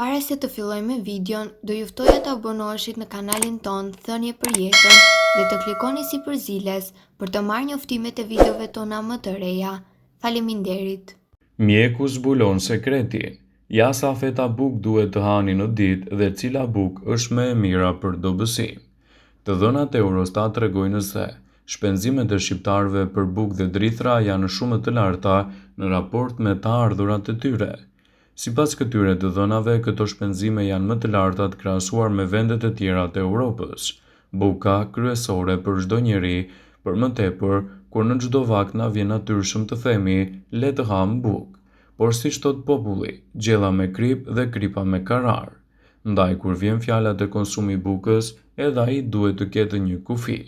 Para se të fillojmë me videon, do ju ftoja të abonoheshit në kanalin ton Thënie për Jetën dhe të klikoni si përziles për të marrë njoftimet e videove tona më të reja. Faleminderit. Mjeku zbulon sekretin. Ja sa feta buk duhet të hani në ditë dhe cila buk është më e mira për dobësim. Të dhënat e Eurostat tregojnë se shpenzimet e shqiptarëve për bukë dhe drithra janë shumë të larta në raport me të ardhurat e tyre. Sipas këtyre të dhënave, këto shpenzime janë më të larta të krahasuar me vendet e tjera të Europës. Buka kryesore për çdo njeri, për më tepër, kur në çdo vakt na vjen natyrshëm të themi, le të ham bukë. Por siç thot populli, gjella me krip dhe kripa me karar. Ndaj kur vjen fjala te konsumi i bukës, edhe ai duhet të ketë një kufi.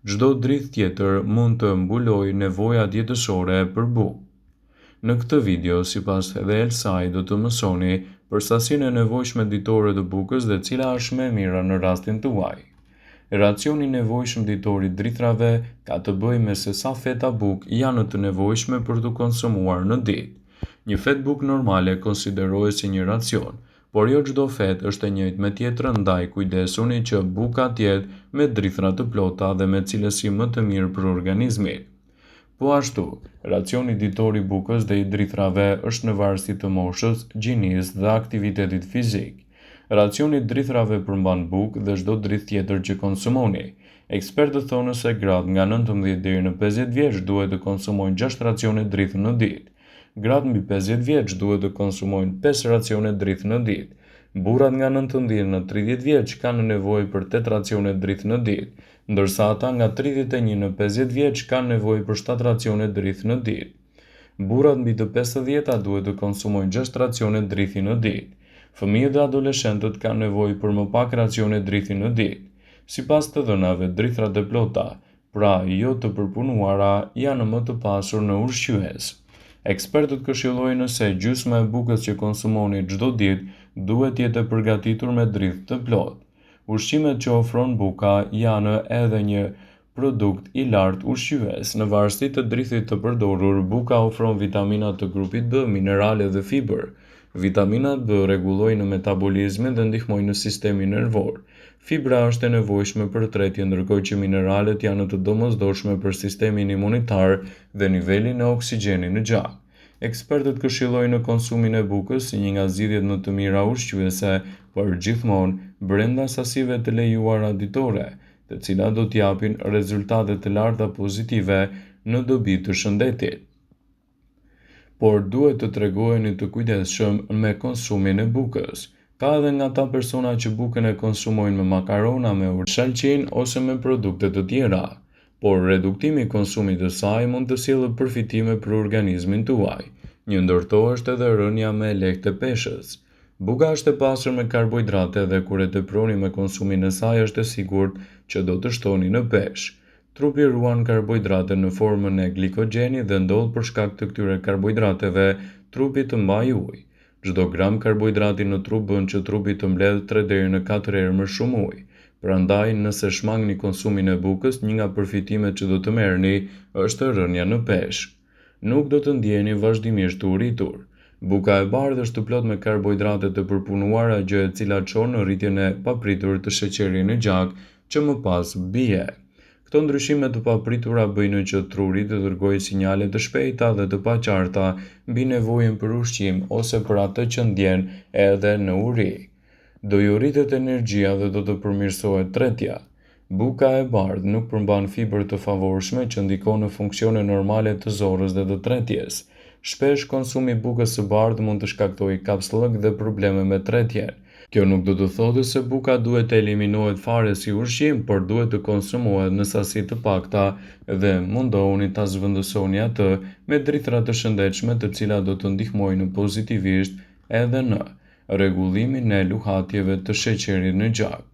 Çdo drith tjetër mund të mbulojë nevojat jetësore për bukë. Në këtë video, sipas edhe Elsai, do të mësoni për sasinë e nevojshme ditore të bukës dhe cila është më e mira në rastin tuaj. Racioni i nevojshëm ditor i drithrave ka të bëjë me se sa feta bukë janë të nevojshme për të konsumuar në ditë. Një fet bukë normale konsiderohet si një racion, por jo çdo fet është e njëjtë me tjetrën, ndaj kujdesuni që buka të jetë me drithra të plota dhe me cilësi më të mirë për organizmin. Po ashtu, racioni ditor i bukës dhe i drithrave është në varësi të moshës, gjinisë dhe aktivitetit fizik. Racioni i drithrave përmban bukë dhe çdo drith tjetër që konsumoni. Ekspertët thonë se gratë nga 19 deri në 50 vjeç duhet të konsumojnë 6 racione drithë në ditë. Gratë mbi 50 vjeç duhet të konsumojnë 5 racione drithë në ditë. Burrat nga 19 në 30 vjeç kanë nevojë për 8 racione drithë në ditë, ndërsa ata nga 31 në 50 vjeç kanë nevojë për 7 racione drithë në ditë. Burrat mbi të 50-ta duhet të konsumojnë 6 racione drithi në ditë. Fëmijët dhe adoleshentët kanë nevojë për më pak racione drithi në ditë. Sipas të dhënave, drithrat e plota, pra jo të përpunuara, janë më të pasur në ushqyes. Ekspertët këshillojnë se gjysma e bukës që konsumoni çdo ditë duhet të jetë e përgatitur me drithë të plotë. Ushqimet që ofron buka janë edhe një produkt i lartë ushqyes. Në varësi të drithit të përdorur, buka ofron vitamina të grupit B, minerale dhe fiber. Vitaminat B rregullojnë metabolizmin dhe ndihmojnë në sistemin nervor. Fibra është e nevojshme për tretje, ndërkohë që mineralet janë të domosdoshme për sistemin imunitar dhe nivelin e oksigjenit në gjak. Ekspertët këshillojnë konsumin e bukës si një nga zgjidhjet më të mira ushqyese, por gjithmonë brenda sasive të lejuara ditore, të cilat do t'japin rezultate të larta pozitive në dobi të shëndetit. Por duhet të tregoheni të kujdesshëm me konsumin e bukës. Ka edhe nga ata persona që bukën e konsumojnë me makarona, me shalqin ose me produkte të tjera, por reduktimi i konsumit të saj mund të sjellë përfitime për organizmin tuaj. Një ndër to është edhe rënja me lehtë të peshës. Buka është e pasur me karbohidrate dhe kur e teproni me konsumin e saj është e sigurt që do të shtoni në peshë. Trupi ruan karbohidrate në formën e glikogjenit dhe ndodh për shkak të këtyre karbohidrateve trupi të mbajë ujë. Çdo gram karbohidrati në trup bën që trupi të mbledh 3 deri në 4 herë më shumë ujë. Prandaj, nëse shmangni konsumin e bukës, një nga përfitimet që do të merrni është rënja në peshë. Nuk do të ndjeni vazhdimisht të uritur. Buka e bardhë është plot me karbohidrate të përpunuara, gjë e cila çon në rritjen e papritur të sheqerit në gjak, që më pas bie. Këto ndryshime të papritura bëjnë që truri të dërgojë sinjale të shpejta dhe të paqarta mbi nevojën për ushqim ose për atë që ndjen edhe në uri. Do ju rritet energjia dhe do të përmirësohet tretja. Buka e bardhë nuk përmban fibër të favorshme që ndikon në funksione normale të zorrës dhe të tretjes. Shpesh konsumi i bukës së bardhë mund të shkaktojë kapsllëk dhe probleme me tretjen. Kjo nuk do të thotë se buka duhet të eliminohet fare si ushqim, por duhet të konsumohet në sasi të pakta dhe mundohuni ta zvendësoni atë me drithra të shëndetshme të cilat do të ndihmojnë pozitivisht edhe në rregullimin e luhatjeve të sheqerit në gjak.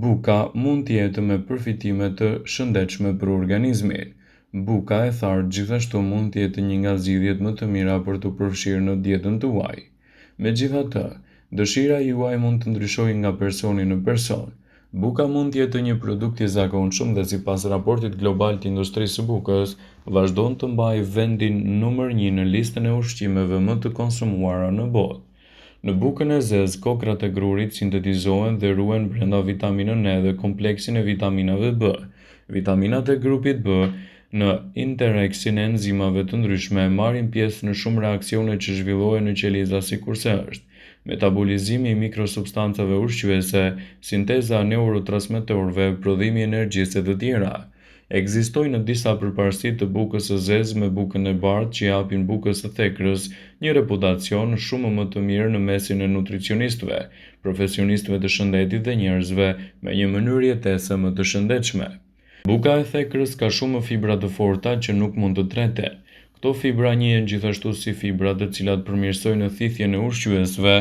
Buka mund të jetë me përfitime të shëndetshme për organizmin. Buka e thartë gjithashtu mund të jetë një nga zgjidhjet më të mira për të përfshirë në dietën tuaj. Megjithatë, dëshira juaj mund të ndryshojë nga personi në person. Buka mund të jetë një produkt i zakonshëm dhe sipas raportit global të industrisë së bukës, vazhdon të mbajë vendin numër 1 në listën e ushqimeve më të konsumuara në botë. Në bukën e zezë, kokrat e grurit sintetizohen dhe ruhen brenda vitaminën E dhe kompleksin e vitaminave B. Vitaminat e grupit B në intereksin e enzimave të ndryshme marrin pjesë në shumë reaksione që zhvillohen në qeliza sikurse është metabolizimi i mikrosubstancave ushqyese, sinteza e neurotransmetorëve, prodhimi i energjisë e të tjera. Ekzistojnë disa përparësi të bukës së zezë me bukën e bardhë që japin bukës së thekrës një reputacion shumë më të mirë në mesin e nutricionistëve, profesionistëve të shëndetit dhe njerëzve me një mënyrë jetese më të shëndetshme. Buka e thekrës ka shumë fibra të forta që nuk mund të treten. Këto fibra njihen gjithashtu si fibra të cilat përmirësojnë thithjen e ushqyesve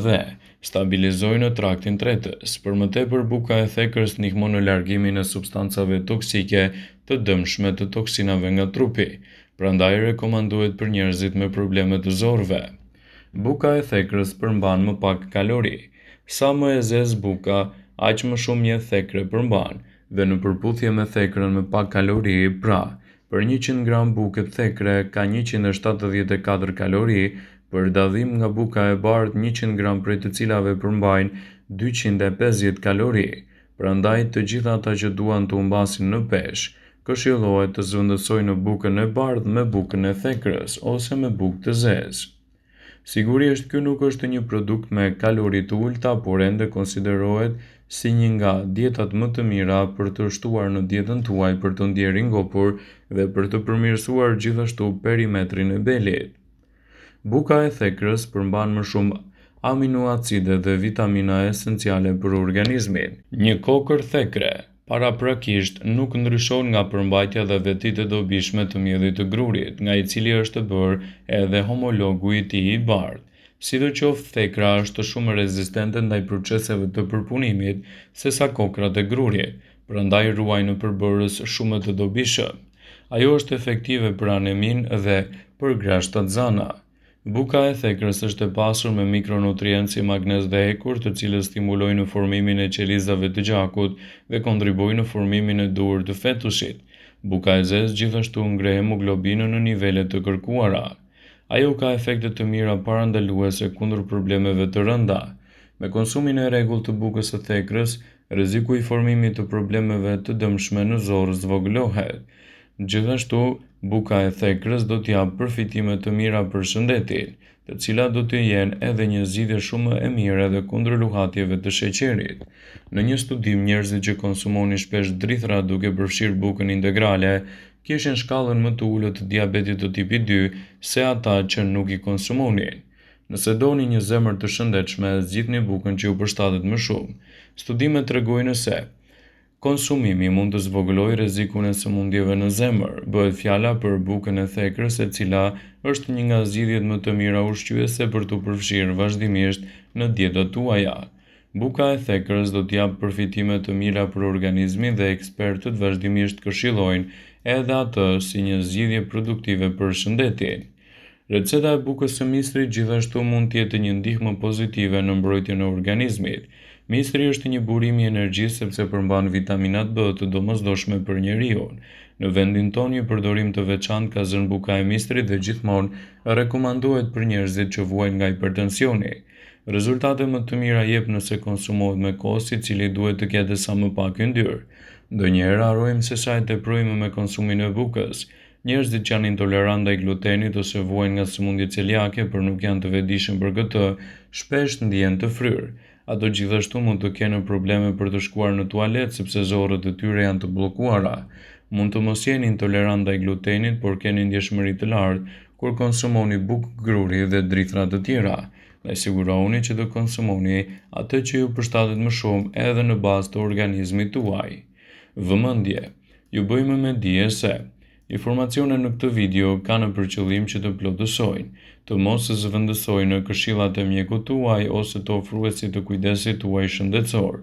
dhe stabilizojnë traktin tretës. Për më tepër, buka e thekrës ndihmon në largimin e substancave toksike të dëmshme të toksinave nga trupi, prandaj rekomandohet për njerëzit me probleme të zorëve. Buka e thekrës përmban më pak kalori. Sa më e zezë buka, aq më shumë mjet thekre përmban, dhe në përputhje me thekrën me pak kalori, pra, për 100 gram bukë thekre ka 174 kalori, për dallim nga buka e bardhë 100 gram prej të cilave përmbajnë 250 kalori. Prandaj të gjithë ata që duan të humbasin në peshë, këshillohet të zëvendësojnë bukën e bardhë me bukën e thekrës ose me bukë të zezë. Sigurisht, ky nuk është një produkt me kalori të ulta, por ende konsiderohet si një nga dietat më të mira për të shtuar në dietën tuaj për të ndjerë i ngopur dhe për të përmirësuar gjithashtu perimetrin e belit. Buka e thekrës përmban më shumë aminoacide dhe vitamina esenciale për organizmin. Një kokër thekre paraprakisht nuk ndryshon nga përmbajtja dhe vetitë e dobishme të mjedit të grurit, nga i cili është bërë edhe homologu i tij i bardhë. Sidoqoftë, thekra është shumë rezistente ndaj proceseve të përpunimit sesa kokrat e grurit, prandaj ruaj në përbërës shumë të dobishëm. Ajo është efektive për anemin dhe për grashtat zana. Buka e thekrës është e pasur me mikronutrientë si magnez dhe ekur, të cilët stimulojnë formimin e qelizave të gjakut dhe kontribuojnë në formimin e duhur të fetusit. Buka e zezë gjithashtu ngre hemoglobinën në nivele të kërkuara. Ajo ka efekte të mira parandaluese kundër problemeve të rënda. Me konsumin e rregullt të bukës së thekrës, rreziku i formimit të problemeve të dëmshme në zorë zvogëlohet. Gjithashtu, buka e thekrës do t'jap përfitime të mira për shëndetin, të cilat do të jenë edhe një zgjidhje shumë e mirë edhe kundër luhatjeve të sheqerit. Në një studim, njerëzit që konsumonin shpesh drithra duke përfshirë bukën integrale, kishin shkallën më të ulët të diabetit të tipit 2 se ata që nuk i konsumonin. Nëse doni një zemër të shëndetshme, zgjidhni bukën që ju përshtatet më shumë. Studimet tregojnë se konsumimi mund të zvogëlojë rrezikun e sëmundjeve në zemër. Bëhet fjala për bukën e thekrës, e cila është një nga zgjidhjet më të mira ushqyese për t'u përfshirë vazhdimisht në dietat tuaja. Buka e thekrës do t'jap përfitime të mira për organizmin dhe ekspertët vazhdimisht këshillojnë edhe atë si një zgjidhje produktive për shëndetin. Receta e bukës së mistrit gjithashtu mund të jetë një ndihmë pozitive në mbrojtjen e organizmit. Mistri është një burim i energjisë sepse përmban vitaminat B të domosdoshme për njeriu. Në vendin tonë një përdorim të veçantë ka zënë buka e mistrit dhe gjithmonë rekomandohet për njerëzit që vuajnë nga hipertensioni. Rezultate më të mira jep nëse konsumohet me kos, i cili duhet të ketë sa më pak yndyrë. Ndonjëherë harrojmë se sa e teprojmë me konsumin e bukës. Njerëzit që janë intolerantë ndaj glutenit ose vuajnë nga sëmundje celiake por nuk janë të vetëdijshëm për këtë, shpesh ndihen të fryrë. Ato gjithashtu mund të kenë probleme për të shkuar në tualet sepse zorët e tyre janë të bllokuara. Mund të mos jeni intolerant ndaj glutenit, por keni ndjeshmëri të lartë kur konsumoni bukë gruri dhe drithra të tjera. Dhe sigurohuni që të konsumoni atë që ju përshtatet më shumë edhe në bazë të organizmit tuaj. Vëmendje. Ju bëjmë me dije se informacionet në këtë video kanë për qëllim që të plotësojnë, të mos zëvendësojnë këshillat e mjekut tuaj ose të ofruesit të kujdesit tuaj shëndetësor,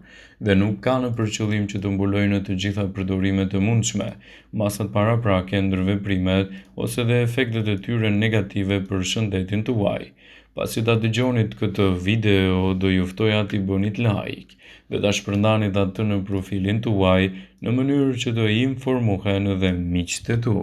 dhe nuk kanë për qëllim që të mbulojnë të gjitha përdorimet e mundshme, masat paraprake, ndërveprimet ose dhe efektet e tyre negative për shëndetin tuaj. Pasi ta dëgjonit këtë video, do ju ftoja t'i bënit like dhe ta shpërndanit atë në profilin tuaj në mënyrë që të informohen edhe miqtë e tu.